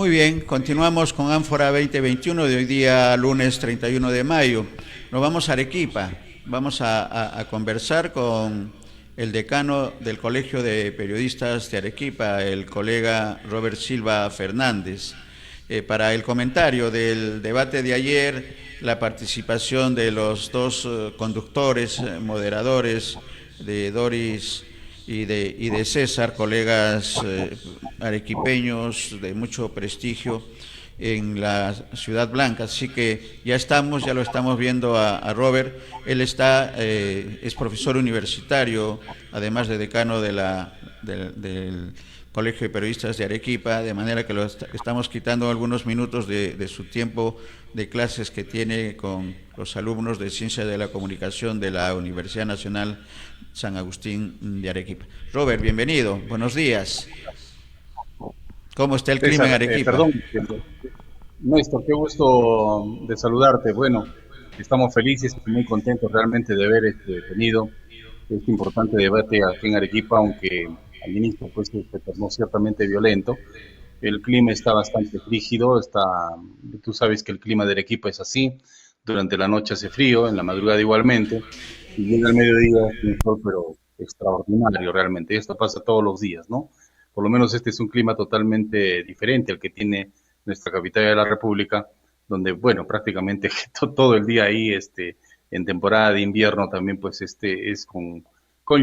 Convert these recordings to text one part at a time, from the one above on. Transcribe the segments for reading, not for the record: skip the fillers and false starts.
Muy bien, continuamos con Ánfora 2021 de hoy día, lunes 31 de mayo. Nos vamos a Arequipa, vamos a conversar con el decano del Colegio de Periodistas de Arequipa, el colega Robert Silva Fernández, para el comentario del debate de ayer, la participación de los dos conductores, moderadores, de Doris y de César, colegas arequipeños de mucho prestigio en la Ciudad Blanca. Así que ya lo estamos viendo a Robert. Él es profesor universitario, además de decano del Colegio de Periodistas de Arequipa, de manera que estamos quitando algunos minutos de su tiempo de clases que tiene con los alumnos de Ciencia de la Comunicación de la Universidad Nacional San Agustín de Arequipa. Robert, bienvenido, buenos días. ¿Cómo está el clima en Arequipa? Perdón, Néstor, qué gusto de saludarte. Bueno, estamos felices y muy contentos realmente de haber tenido este importante debate aquí en Arequipa, aunque al inicio pues se tornó ciertamente violento. El clima está bastante rígido, tú sabes que el clima de Arequipa es así, durante la noche hace frío, en la madrugada igualmente, y llega el mediodía es un sol pero extraordinario realmente, y esto pasa todos los días, ¿no? Por lo menos este es un clima totalmente diferente al que tiene nuestra capital de la República, donde, bueno, prácticamente todo el día ahí, en temporada de invierno también, pues, es con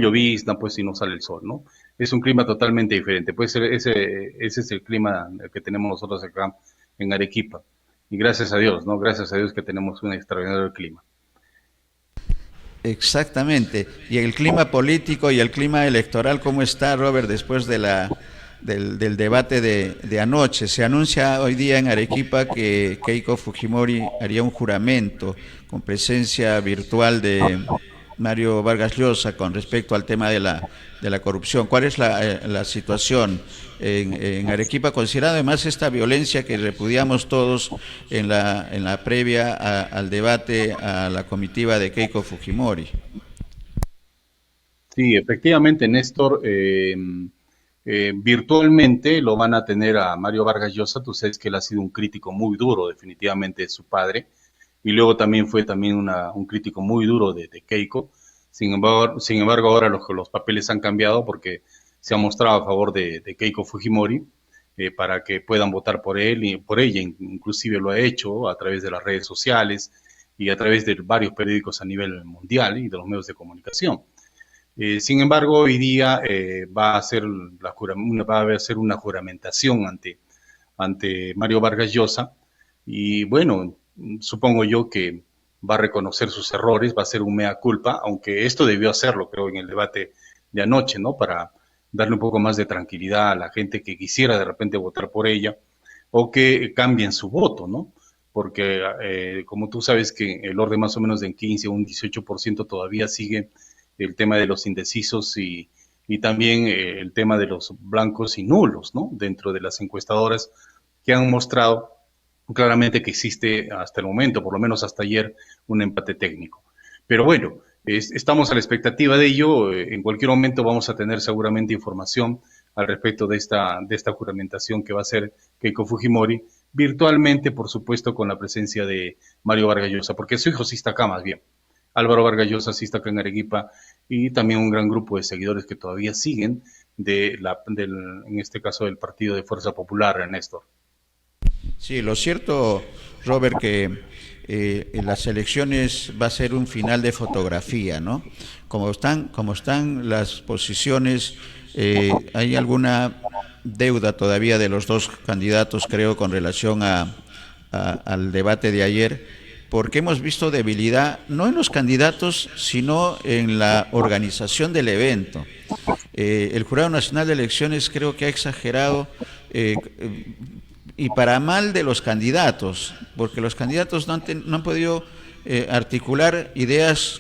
llovizna, pues, si no sale el sol, ¿no? Es un clima totalmente diferente, pues, ese es el clima que tenemos nosotros acá en Arequipa. Y gracias a Dios, ¿no? Gracias a Dios que tenemos un extraordinario clima. Exactamente. ¿Y el clima político y el clima electoral cómo está, Robert, después del debate de anoche? Se anuncia hoy día en Arequipa que Keiko Fujimori haría un juramento con presencia virtual de Mario Vargas Llosa con respecto al tema de la corrupción. ¿Cuál es la situación en Arequipa, considerando además esta violencia que repudiamos todos en la previa al debate a la comitiva de Keiko Fujimori? Sí, efectivamente, Néstor, virtualmente lo van a tener a Mario Vargas Llosa. Tú sabes que él ha sido un crítico muy duro, definitivamente, de su padre, y luego también fue también un crítico muy duro de Keiko. Sin embargo, ahora los papeles han cambiado porque se ha mostrado a favor de Keiko Fujimori, para que puedan votar por él y por ella. Inclusive lo ha hecho a través de las redes sociales y a través de varios periódicos a nivel mundial y de los medios de comunicación. Sin embargo, hoy día va a hacer una juramentación ante Mario Vargas Llosa, y bueno, supongo yo que va a reconocer sus errores, va a hacer un mea culpa, aunque esto debió hacerlo, creo, en el debate de anoche, ¿no? Para darle un poco más de tranquilidad a la gente que quisiera de repente votar por ella o que cambien su voto, ¿no? Porque como tú sabes que el orden más o menos de 15 o un 18% todavía sigue el tema de los indecisos y también el tema de los blancos y nulos, ¿no? Dentro de las encuestadoras que han mostrado claramente que existe hasta el momento, por lo menos hasta ayer, un empate técnico. Pero bueno, estamos a la expectativa de ello. En cualquier momento vamos a tener seguramente información al respecto de esta juramentación que va a hacer Keiko Fujimori, virtualmente, por supuesto, con la presencia de Mario Vargas Llosa, porque su hijo sí está acá más bien. Álvaro Vargas Llosa sí está acá en Arequipa, y también un gran grupo de seguidores que todavía siguen en este caso del Partido de Fuerza Popular, Néstor. Sí, lo cierto, Robert, que en las elecciones va a ser un final de fotografía, ¿no? Como están las posiciones, hay alguna deuda todavía de los dos candidatos, creo, con relación al debate de ayer, porque hemos visto debilidad no en los candidatos, sino en la organización del evento. El Jurado Nacional de Elecciones creo que ha exagerado, eh, y para mal de los candidatos, porque los candidatos no han podido articular ideas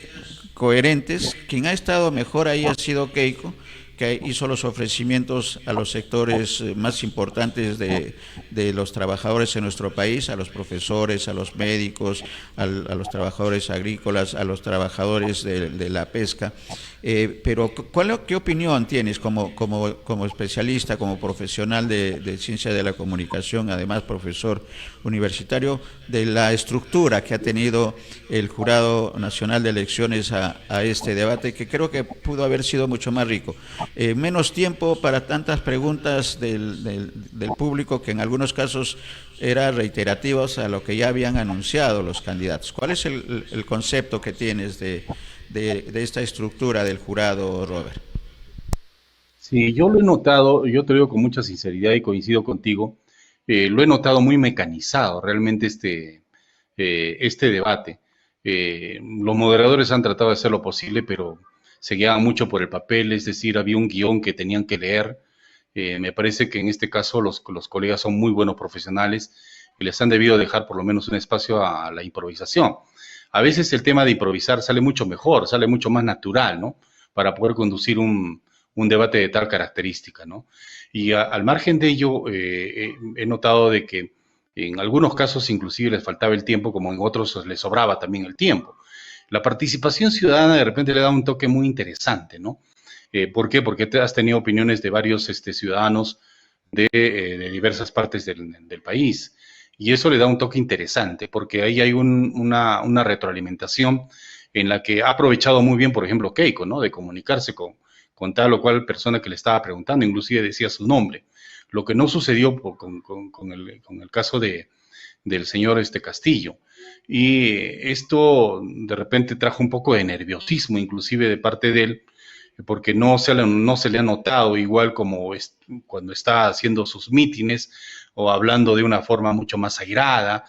coherentes. Quien ha estado mejor ahí ha sido Keiko, que hizo los ofrecimientos a los sectores más importantes de los trabajadores en nuestro país, a los profesores, a los médicos, a los trabajadores agrícolas, a los trabajadores de la pesca. Pero ¿qué opinión tienes como especialista, como profesional de ciencia de la comunicación, además profesor universitario, de la estructura que ha tenido el Jurado Nacional de Elecciones a este debate, que creo que pudo haber sido mucho más rico? Menos tiempo para tantas preguntas del público, que en algunos casos eran reiterativos a lo que ya habían anunciado los candidatos. ¿Cuál es el concepto que tienes de esta estructura del jurado, Robert? Sí, yo lo he notado, yo te digo con mucha sinceridad y coincido contigo, lo he notado muy mecanizado realmente este debate. Los moderadores han tratado de hacer lo posible, pero se guiaban mucho por el papel, es decir, había un guión que tenían que leer. Me parece que en este caso los colegas son muy buenos profesionales y les han debido dejar por lo menos un espacio a la improvisación. A veces el tema de improvisar sale mucho mejor, sale mucho más natural, ¿no? Para poder conducir un debate de tal característica, ¿no? Y al margen de ello, he notado de que en algunos casos inclusive les faltaba el tiempo, como en otros les sobraba también el tiempo. La participación ciudadana de repente le da un toque muy interesante, ¿no? ¿Por qué? Porque te has tenido opiniones de varios ciudadanos de diversas partes del país. Y eso le da un toque interesante, porque ahí hay una retroalimentación en la que ha aprovechado muy bien, por ejemplo, Keiko, ¿no? De comunicarse con tal o cual persona que le estaba preguntando, inclusive decía su nombre. Lo que no sucedió con el caso del señor Castillo. Y esto de repente trajo un poco de nerviosismo, inclusive de parte de él, porque no se le ha notado igual como cuando está haciendo sus mítines o hablando de una forma mucho más airada.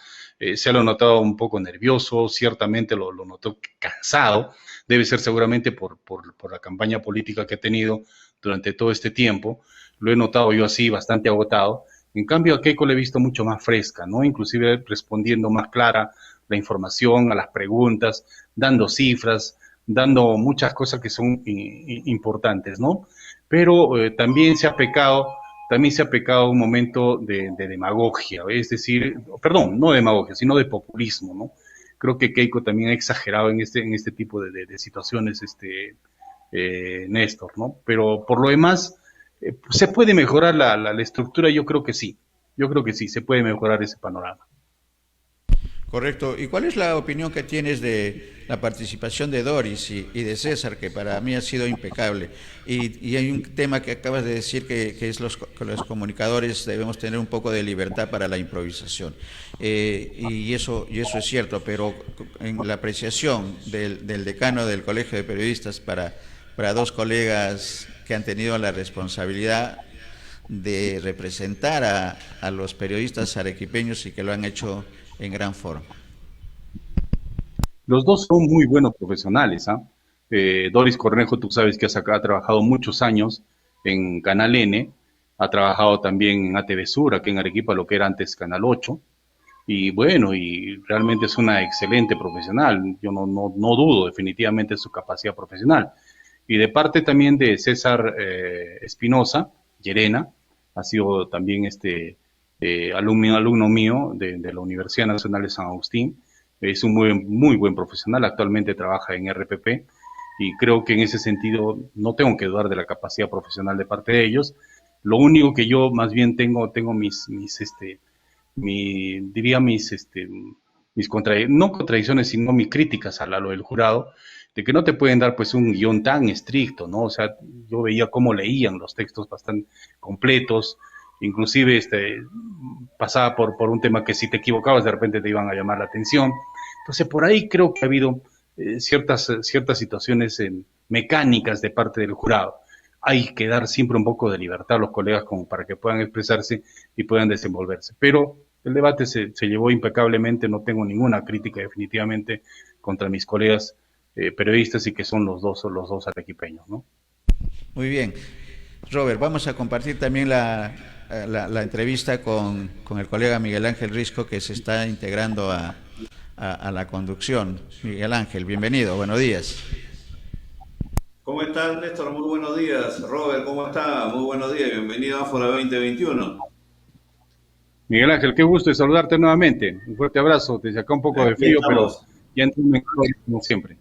Se lo ha notado un poco nervioso, ciertamente lo notó cansado, debe ser seguramente por la campaña política que ha tenido durante todo este tiempo. Lo he notado yo así, bastante agotado. En cambio, a Keiko le he visto mucho más fresca, ¿no? Inclusive respondiendo más clara la información a las preguntas, dando cifras, dando muchas cosas que son importantes, ¿no? Pero también se ha pecado un momento de demagogia, es decir, perdón, no de demagogia, sino de populismo, ¿no? Creo que Keiko también ha exagerado en este tipo de situaciones, Néstor, ¿no? Pero por lo demás, ¿se puede mejorar la estructura? Yo creo que sí, se puede mejorar ese panorama. Correcto. ¿Y cuál es la opinión que tienes de la participación de Doris y de César, que para mí ha sido impecable? Y hay un tema que acabas de decir, que es que los comunicadores debemos tener un poco de libertad para la improvisación. Y eso es cierto, pero en la apreciación del decano del Colegio de Periodistas para dos colegas que han tenido la responsabilidad de representar a los periodistas arequipeños y que lo han hecho en gran forma. Los dos son muy buenos profesionales, ¿ah? Doris Cornejo, tú sabes que ha trabajado muchos años en Canal N, ha trabajado también en ATV Sur, aquí en Arequipa, lo que era antes Canal 8, y bueno, y realmente es una excelente profesional, yo no dudo definitivamente de su capacidad profesional. Y de parte también de César Espinosa, Llerena, ha sido también alumno mío de la Universidad Nacional de San Agustín. Es un muy buen profesional, actualmente trabaja en RPP y creo que en ese sentido no tengo que dudar de la capacidad profesional de parte de ellos. Lo único que yo más bien tengo no contradicciones, sino mis críticas a lo del jurado, de que no te pueden dar pues un guión tan estricto, ¿no? O sea, yo veía cómo leían los textos bastante completos, inclusive pasaba por un tema que si te equivocabas de repente te iban a llamar la atención. Entonces por ahí creo que ha habido ciertas situaciones mecánicas de parte del jurado. Hay que dar siempre un poco de libertad a los colegas como para que puedan expresarse y puedan desenvolverse. Pero el debate se llevó impecablemente, no tengo ninguna crítica definitivamente contra mis colegas periodistas y que son los dos arequipeños, ¿no? Muy bien. Robert, vamos a compartir también la entrevista con el colega Miguel Ángel Risco, que se está integrando a la conducción. Miguel Ángel, bienvenido, buenos días. ¿Cómo estás, Néstor? Muy buenos días. Robert, ¿cómo está? Muy buenos días. Bienvenido a Áfora 2021. Miguel Ángel, qué gusto de saludarte nuevamente. Un fuerte abrazo. Desde acá un poco de Aquí frío, pero estamos. ya entiendo como siempre.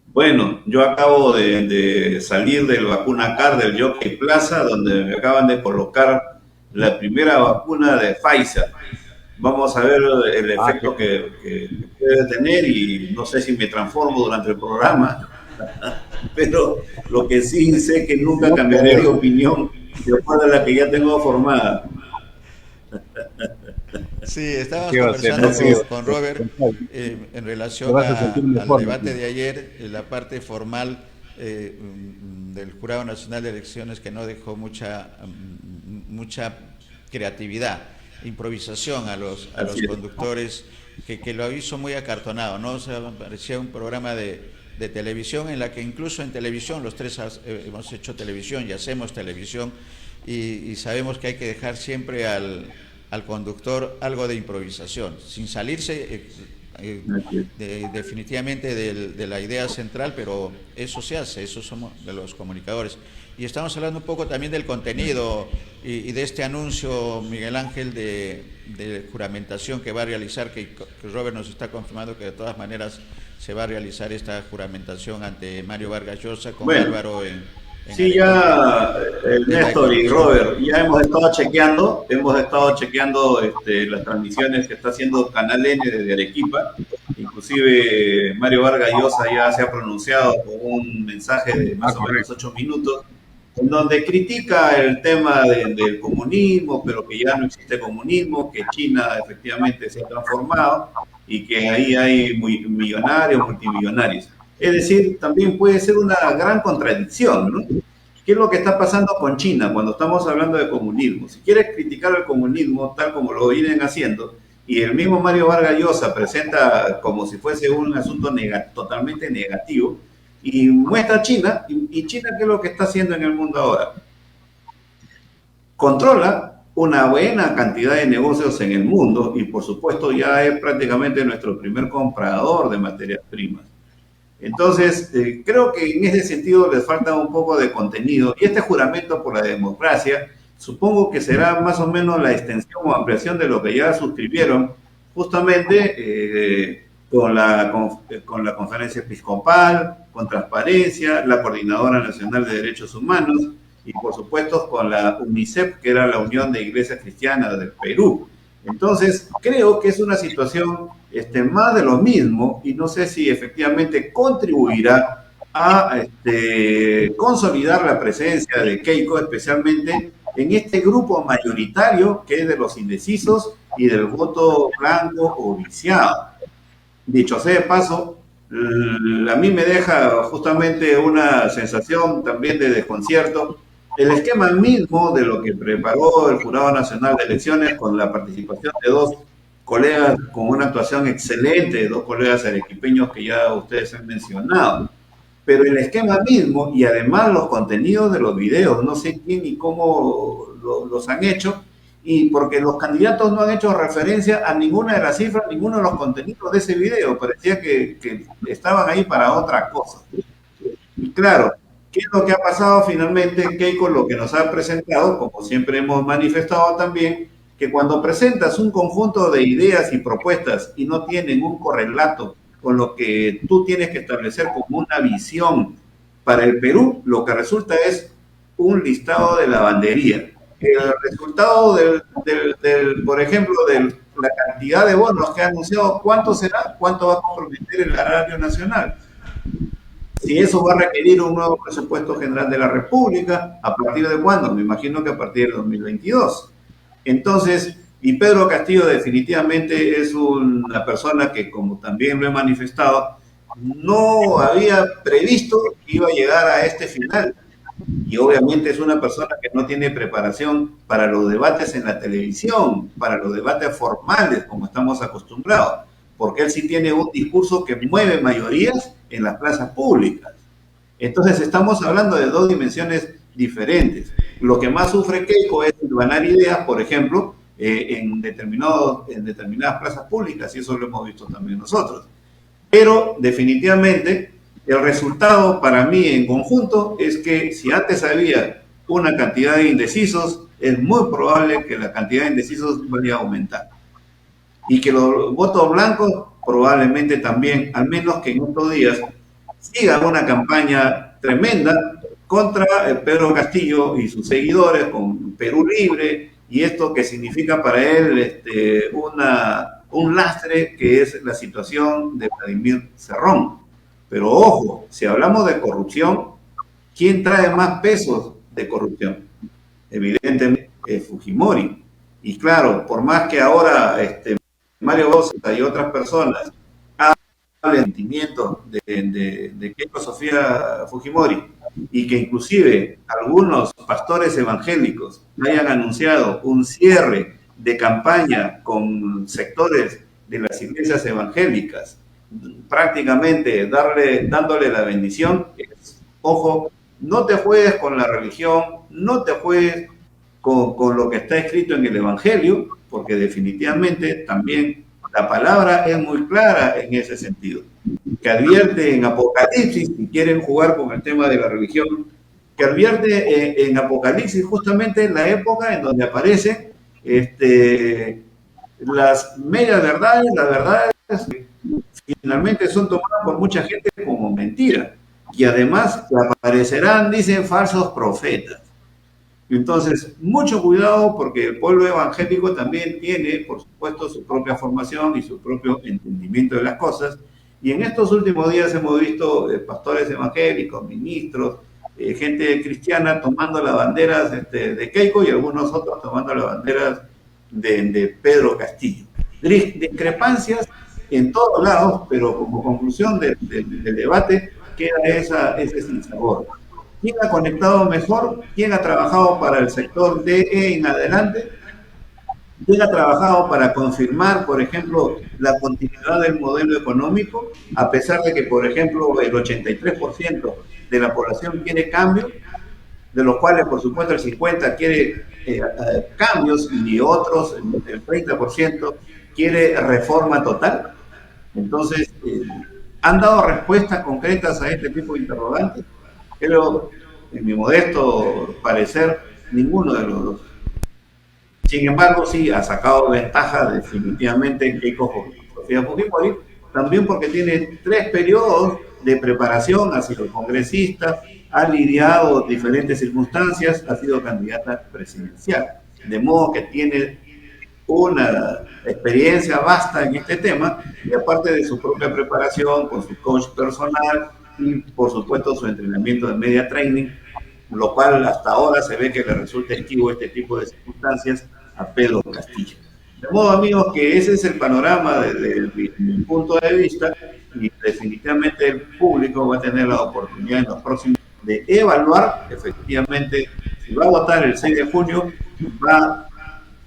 Bueno, yo acabo de salir del vacunacar del Jockey Plaza, donde me acaban de colocar la primera vacuna de Pfizer. Vamos a ver el Ah, qué efecto que puede tener y no sé si me transformo durante el programa, pero lo que sí sé es que nunca no cambiaré de creo. opinión de acuerdo a la que ya tengo formada. Sí, estábamos ¿Qué va a ser? No conversando sé. con Robert en Te relación vas a sentir al mejor, debate Miguel. de ayer, la parte formal del Jurado Nacional de Elecciones que no dejó mucha creatividad, improvisación a los Así es. conductores, que lo hizo muy acartonado, ¿no? O sea, parecía un programa de televisión en la que incluso en televisión, los tres hemos hecho televisión y hacemos televisión y sabemos que hay que dejar siempre al conductor algo de improvisación, sin salirse Así es. definitivamente de la idea central, pero eso se hace, eso somos de los comunicadores. Y estamos hablando un poco también del contenido y de este anuncio, Miguel Ángel, de juramentación que va a realizar, que Robert nos está confirmando que de todas maneras se va a realizar esta juramentación ante Mario Vargas Llosa con Bueno, Álvaro en sí, Arequipa. ya el Tema de Néstor y corrupción. Robert, ya hemos estado chequeando las transmisiones que está haciendo Canal N desde Arequipa. Inclusive Mario Vargas Llosa ya se ha pronunciado con un mensaje de Ah, más o menos correcto. 8 minutos, en donde critica el tema del comunismo, pero que ya no existe comunismo, que China efectivamente se ha transformado y que ahí hay millonarios, multimillonarios. Es decir, también puede ser una gran contradicción, ¿no? ¿Qué es lo que está pasando con China cuando estamos hablando de comunismo? Si quieres criticar el comunismo tal como lo vienen haciendo, y el mismo Mario Vargas Llosa presenta como si fuese un asunto totalmente negativo, y muestra a China, y China, ¿qué es lo que está haciendo en el mundo ahora? Controla una buena cantidad de negocios en el mundo y por supuesto ya es prácticamente nuestro primer comprador de materias primas. Entonces, creo que en ese sentido les falta un poco de contenido. Y este juramento por la democracia, supongo que será más o menos la extensión o ampliación de lo que ya suscribieron, justamente con la conferencia episcopal, con transparencia, la Coordinadora Nacional de Derechos Humanos y, por supuesto, con la UNICEF, que era la Unión de Iglesias Cristianas del Perú. Entonces, creo que es una situación más de lo mismo y no sé si efectivamente contribuirá a consolidar la presencia de Keiko, especialmente en este grupo mayoritario que es de los indecisos y del voto blanco o viciado. Dicho sea de paso, a mí me deja justamente una sensación también de desconcierto el esquema mismo de lo que preparó el Jurado Nacional de Elecciones con la participación de dos colegas con una actuación excelente, dos colegas arequipeños que ya ustedes han mencionado. Pero el esquema mismo y además los contenidos de los videos, no sé quién y cómo los han hecho, y porque los candidatos no han hecho referencia a ninguna de las cifras, ninguno de los contenidos de ese video, parecía que estaban ahí para otra cosa. Y claro, ¿qué es lo que ha pasado finalmente? Keiko lo que nos ha presentado, como siempre hemos manifestado también, que cuando presentas un conjunto de ideas y propuestas y no tienen un correlato con lo que tú tienes que establecer como una visión para el Perú, lo que resulta es un listado de lavandería. El resultado por ejemplo, de la cantidad de bonos que ha anunciado, ¿cuánto será? ¿Cuánto va a comprometer el erario nacional? Si eso va a requerir un nuevo presupuesto general de la República, ¿a partir de cuándo? Me imagino que a partir de 2022. Entonces, y Pedro Castillo definitivamente es una persona que, como también lo he manifestado, no había previsto que iba a llegar a este final. Y obviamente es una persona que no tiene preparación para los debates en la televisión, para los debates formales, como estamos acostumbrados, porque él sí tiene un discurso que mueve mayorías en las plazas públicas. Entonces estamos hablando de dos dimensiones diferentes. Lo que más sufre Keiko es ganar ideas, por ejemplo, en determinadas plazas públicas, y eso lo hemos visto también nosotros. Pero definitivamente El resultado para mí en conjunto es que si antes había una cantidad de indecisos, es muy probable que la cantidad de indecisos vaya a aumentar. Y que los votos blancos probablemente también, al menos que en estos días, sigan una campaña tremenda contra Pedro Castillo y sus seguidores con Perú Libre y esto que significa para él un lastre que es la situación de Vladimir Cerrón. Pero ojo, si hablamos de corrupción, ¿quién trae más pesos de corrupción? Evidentemente es Fujimori. Y claro, por más que ahora Mario Bosa y otras personas hablen del sentimiento de Keiko Sofía Fujimori y que inclusive algunos pastores evangélicos hayan anunciado un cierre de campaña con sectores de las iglesias evangélicas, prácticamente dándole la bendición, ojo, no te juegues con la religión, no te juegues con lo que está escrito en el Evangelio, porque definitivamente también la palabra es muy clara en ese sentido, que advierte en Apocalipsis, si quieren jugar con el tema de la religión, que advierte en Apocalipsis justamente la época en donde aparecen las medias verdades, las verdades finalmente son tomadas por mucha gente como mentira. Y además aparecerán, dicen, falsos profetas. Entonces, mucho cuidado porque el pueblo evangélico también tiene, por supuesto, su propia formación y su propio entendimiento de las cosas. Y en estos últimos días hemos visto pastores evangélicos, ministros, gente cristiana tomando las banderas de Keiko y algunos otros tomando las banderas de Pedro Castillo. Discrepancias en todos lados, pero como conclusión del debate queda ese sinsabor. ¿Quién ha conectado mejor? ¿Quién ha trabajado para el sector DE en adelante? ¿Quién ha trabajado para confirmar, por ejemplo, la continuidad del modelo económico, a pesar de que, por ejemplo, el 83% de la población quiere cambio, de los cuales, por supuesto, el 50% quiere cambios y otros, el 30%, quiere reforma total? Entonces, ¿han dado respuestas concretas a este tipo de interrogantes? Creo, en mi modesto parecer, ninguno de los dos. Sin embargo, sí ha sacado ventaja definitivamente Keiko Sofía Fujimori, también porque tiene 3 periodos de preparación, ha sido congresista, ha lidiado diferentes circunstancias, ha sido candidata presidencial. De modo que tiene una experiencia vasta en este tema y aparte de su propia preparación con su coach personal y por supuesto su entrenamiento de media training, lo cual hasta ahora se ve que le resulta esquivo este tipo de circunstancias a Pedro Castillo. De modo, amigos, que ese es el panorama desde mi punto de vista y definitivamente el público va a tener la oportunidad en los próximos de evaluar efectivamente si va a votar el 6 de junio, va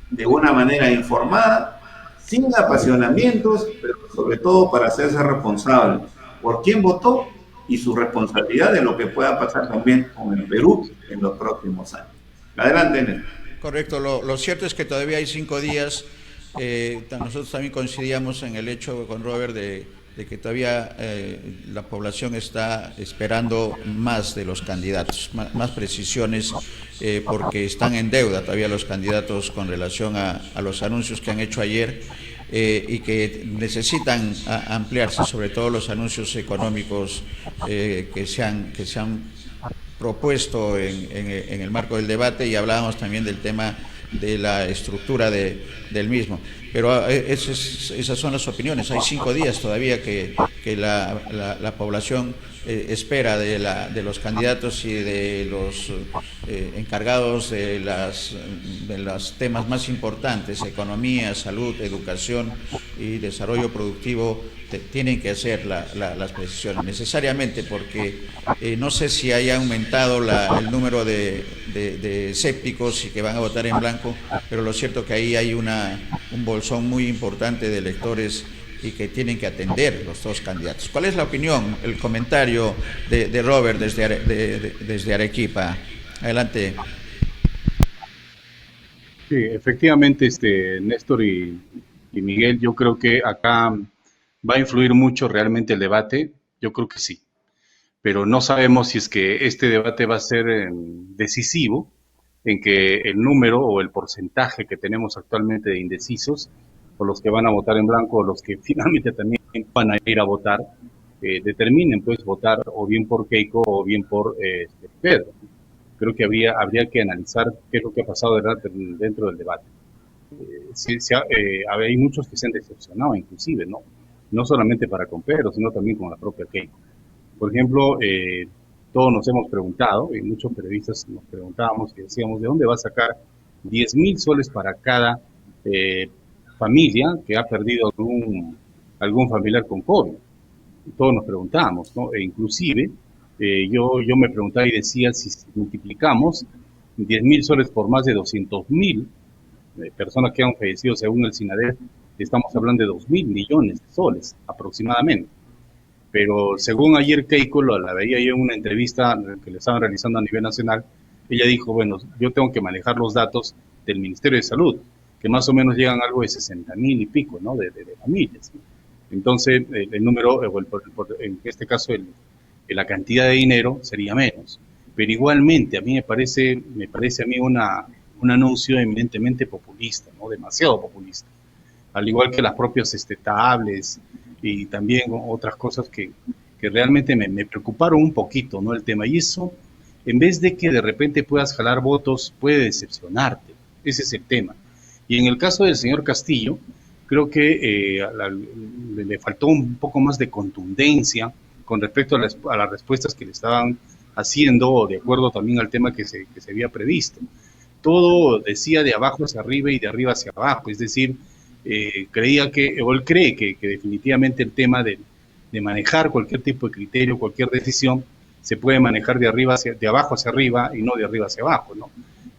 de una manera informada, sin apasionamientos, pero sobre todo para hacerse responsable por quién votó y su responsabilidad de lo que pueda pasar también con el Perú en los próximos años. Adelante, Néstor. Correcto, lo cierto es que todavía hay 5 días, nosotros también coincidíamos en el hecho con Robert de que todavía la población está esperando más de los candidatos, más precisiones, porque están en deuda todavía los candidatos con relación a los anuncios que han hecho ayer y que necesitan ampliarse, sobre todo los anuncios económicos que se han propuesto en el marco del debate, y hablábamos también del tema de la estructura del mismo. Pero esas son las opiniones. Hay 5 días todavía que la población espera de los candidatos y de los encargados de los temas más importantes: economía, salud, educación y desarrollo productivo. Tienen que hacer las precisiones necesariamente, porque no sé si haya aumentado el número de escépticos y que van a votar en blanco, pero lo cierto que ahí hay un bolsón muy importante de electores y que tienen que atender los dos candidatos. ¿Cuál es la opinión, el comentario de Robert desde Arequipa? Adelante. Sí, efectivamente, Néstor y Miguel, yo creo que acá va a influir mucho realmente el debate. Yo creo que sí. pero no sabemos si es que este debate va a ser decisivo en que el número o el porcentaje que tenemos actualmente de indecisos, o los que van a votar en blanco, o los que finalmente también van a ir a votar, determinen pues votar o bien por Keiko o bien por Pedro. Creo que habría que analizar qué es lo que ha pasado dentro del debate. Hay muchos que se han decepcionado inclusive, ¿no? No solamente para con Pedro, sino también con la propia Keiko. Por ejemplo, todos nos hemos preguntado, y muchos periodistas nos preguntábamos y decíamos, ¿de dónde va a sacar 10.000 soles para cada familia que ha perdido algún familiar con COVID? Todos nos preguntábamos, ¿no? E inclusive yo me preguntaba y decía, si multiplicamos 10.000 soles por más de 200.000 personas que han fallecido según el SINADEF, estamos hablando de 2.000 millones de soles aproximadamente. Pero según ayer Keiko, la veía yo en una entrevista que le estaban realizando a nivel nacional, ella dijo, bueno, yo tengo que manejar los datos del Ministerio de Salud, que más o menos llegan algo de 60.000 y pico, ¿no? De familias. Entonces, el número, en este caso, la cantidad de dinero sería menos. Pero igualmente, a mí me parece a mí un anuncio eminentemente populista, ¿no? Demasiado populista. Al igual que las propias tablets y también otras cosas que realmente me preocuparon un poquito, ¿no? El tema. Y eso, en vez de que de repente puedas jalar votos, puede decepcionarte. Ese es el tema. Y en el caso del señor Castillo, creo que le faltó un poco más de contundencia con respecto a las respuestas que le estaban haciendo, de acuerdo también al tema que se había previsto. Todo decía de abajo hacia arriba y de arriba hacia abajo, es decir, él cree que definitivamente el tema de manejar cualquier tipo de criterio, cualquier decisión, se puede manejar de abajo hacia arriba y no de arriba hacia abajo, ¿no?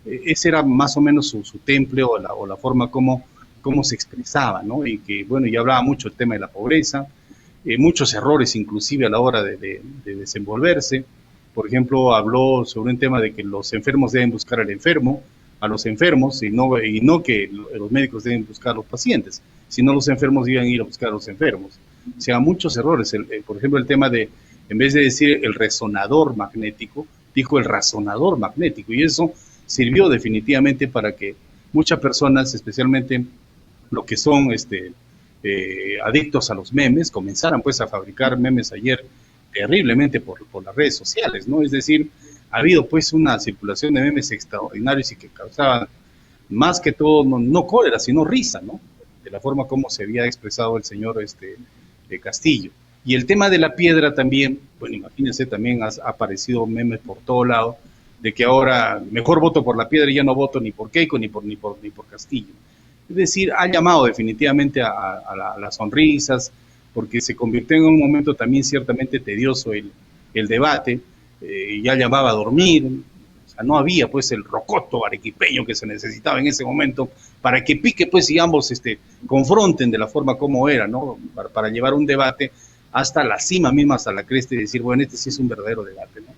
Ese era más o menos su temple o la forma como se expresaba, ¿no? Y que, bueno, ya hablaba mucho el tema de la pobreza, muchos errores inclusive a la hora de desenvolverse. Por ejemplo, habló sobre un tema de que los enfermos deben buscar a los enfermos, y no que los médicos deben buscar a los pacientes, sino los enfermos deben ir a buscar a los enfermos. O sea, muchos errores. Por ejemplo, el tema de, en vez de decir el resonador magnético, dijo el razonador magnético, y eso sirvió definitivamente para que muchas personas, especialmente los que son adictos a los memes, comenzaran pues a fabricar memes ayer terriblemente por las redes sociales, ¿no? Es decir, ha habido pues una circulación de memes extraordinarios y que causaban más que todo no cólera, sino risa, ¿no? De la forma como se había expresado el señor Castillo. Y el tema de la piedra también, bueno, imagínense, también ha aparecido memes por todo lado, de que ahora mejor voto por la piedra y ya no voto ni por Keiko ni por Castillo. Es decir, ha llamado definitivamente a las sonrisas, porque se convirtió en un momento también ciertamente tedioso el debate, ya llamaba a dormir, o sea, no había pues el rocoto arequipeño que se necesitaba en ese momento para que pique pues y ambos confronten de la forma como era, ¿no? Para llevar un debate hasta la cima misma, hasta la cresta y decir, bueno, este sí es un verdadero debate, ¿no?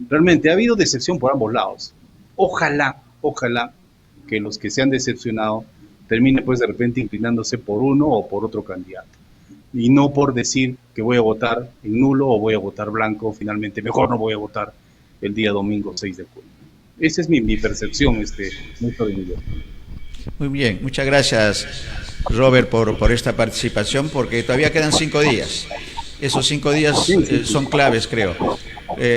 Realmente ha habido decepción por ambos lados. Ojalá que los que se han decepcionado terminen pues de repente inclinándose por uno o por otro candidato, y no por decir que voy a votar en nulo o voy a votar blanco, finalmente mejor no voy a votar el día domingo 6 de junio. Esa es mi percepción, Muy bien, muchas gracias, Robert, por esta participación, porque todavía quedan 5 días. Esos 5 días son claves, creo.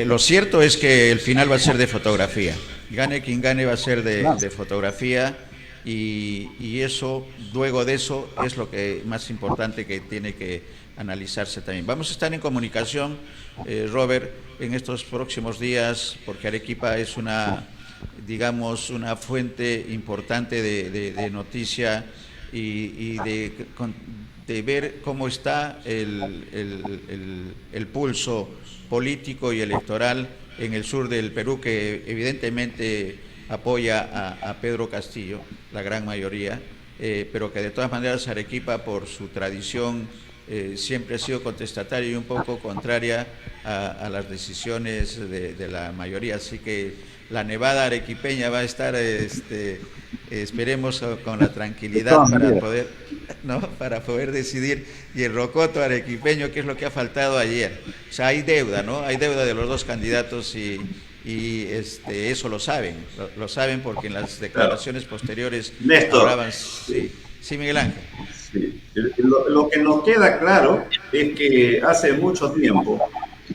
Lo cierto es que el final va a ser de fotografía. Gane quien gane, va a ser de fotografía, y eso, luego de eso, es lo que más importante que tiene que analizarse también. Vamos a estar en comunicación, Robert, en estos próximos días, porque Arequipa es una fuente importante de noticia y de ver cómo está el pulso político y electoral en el sur del Perú, que evidentemente apoya a Pedro Castillo, la gran mayoría, pero que de todas maneras Arequipa, por su tradición, siempre ha sido contestataria y un poco contraria a las decisiones de la mayoría. Así que la nevada arequipeña va a estar esperemos con la tranquilidad para poder, ¿no?, para poder decidir. Y el rocoto arequipeño, que es lo que ha faltado ayer. O sea, hay deuda, ¿no? Hay deuda de los dos candidatos y eso lo saben, lo saben porque en las declaraciones posteriores Néstor, hablaban. Sí, sí, Miguel Ángel. Sí. Lo que nos queda claro es que hace mucho tiempo,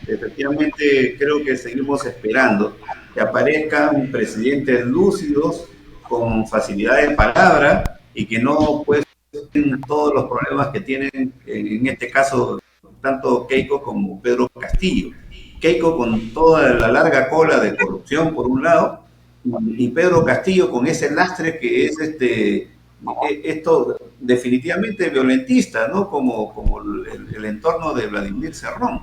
efectivamente, creo que seguimos esperando que aparezcan presidentes lúcidos, con facilidad de palabra y que no pues todos los problemas que tienen, en este caso, tanto Keiko como Pedro Castillo. Keiko con toda la larga cola de corrupción por un lado, y Pedro Castillo con ese lastre que es esto definitivamente violentista, ¿no? Como el entorno de Vladimir Cerrón.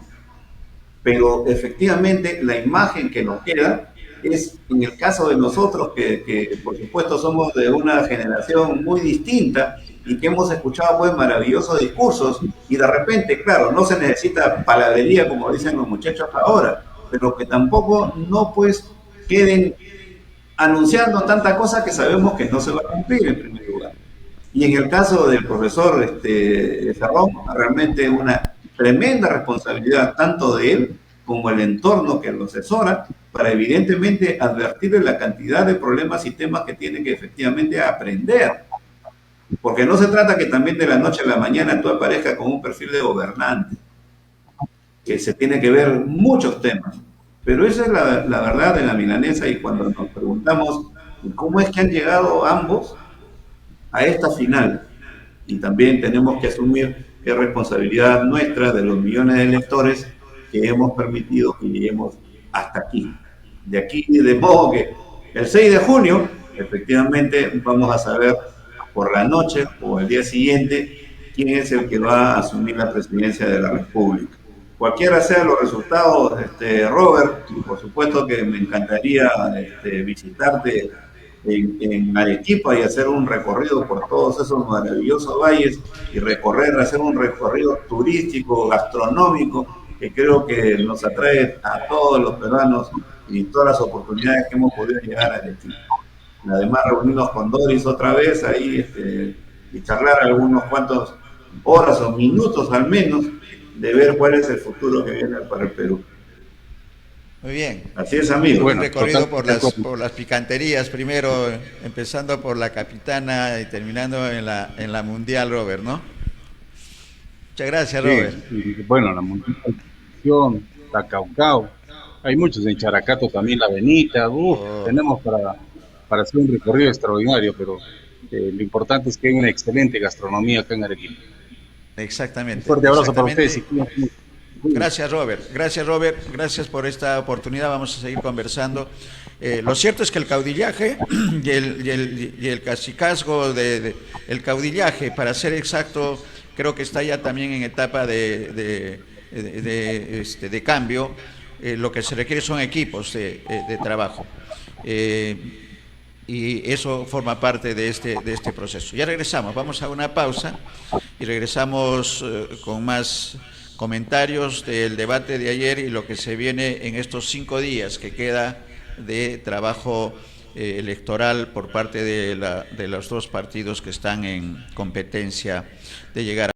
Pero efectivamente la imagen que nos queda es, en el caso de nosotros, que por supuesto somos de una generación muy distinta y que hemos escuchado pues maravillosos discursos, y de repente, claro, no se necesita palabrería como dicen los muchachos ahora, pero que tampoco no pues queden anunciando tanta cosa que sabemos que no se va a cumplir en primer lugar. Y en el caso del profesor Cerrón, realmente una tremenda responsabilidad tanto de él como el entorno que lo asesora, para evidentemente advertirle la cantidad de problemas y temas que tiene que efectivamente aprender. Porque no se trata que también de la noche a la mañana tú aparezcas con un perfil de gobernante, que se tiene que ver muchos temas. Pero esa es la verdad de la milanesa, y cuando nos preguntamos cómo es que han llegado ambos a esta final, y también tenemos que asumir que es responsabilidad nuestra de los millones de electores que hemos permitido que lleguemos hasta aquí. De aquí, de modo que el 6 de junio, efectivamente, vamos a saber por la noche o el día siguiente quién es el que va a asumir la presidencia de la República. Cualquiera sean los resultados, Robert, y por supuesto que me encantaría visitarte en Arequipa y hacer un recorrido por todos esos maravillosos valles y hacer un recorrido turístico, gastronómico, que creo que nos atrae a todos los peruanos y todas las oportunidades que hemos podido llegar a Arequipa. Además, reunirnos con Doris otra vez ahí y charlar algunos cuantos horas o minutos al menos de ver cuál es el futuro que viene para el Perú. Muy bien. Así es, amigo. Un recorrido por las picanterías, primero empezando por la Capitana y terminando en la Mundial, Robert, ¿no? Muchas gracias, Robert. Sí, y bueno, la Mundial, la Caucao, hay muchos en Characato también, la Benita, tenemos para hacer un recorrido extraordinario, pero lo importante es que hay una excelente gastronomía acá en Arequipa. Exactamente. Un fuerte abrazo para ustedes. Gracias, Robert. Gracias, Robert. Gracias por esta oportunidad. Vamos a seguir conversando. Lo cierto es que el caudillaje y el cacicazgo el caudillaje, para ser exacto, creo que está ya también en etapa de cambio. Lo que se requiere son equipos de trabajo. Y eso forma parte de este proceso. Ya regresamos, vamos a una pausa y regresamos con más comentarios del debate de ayer y lo que se viene en estos 5 días que queda de trabajo electoral por parte de los dos partidos que están en competencia de llegar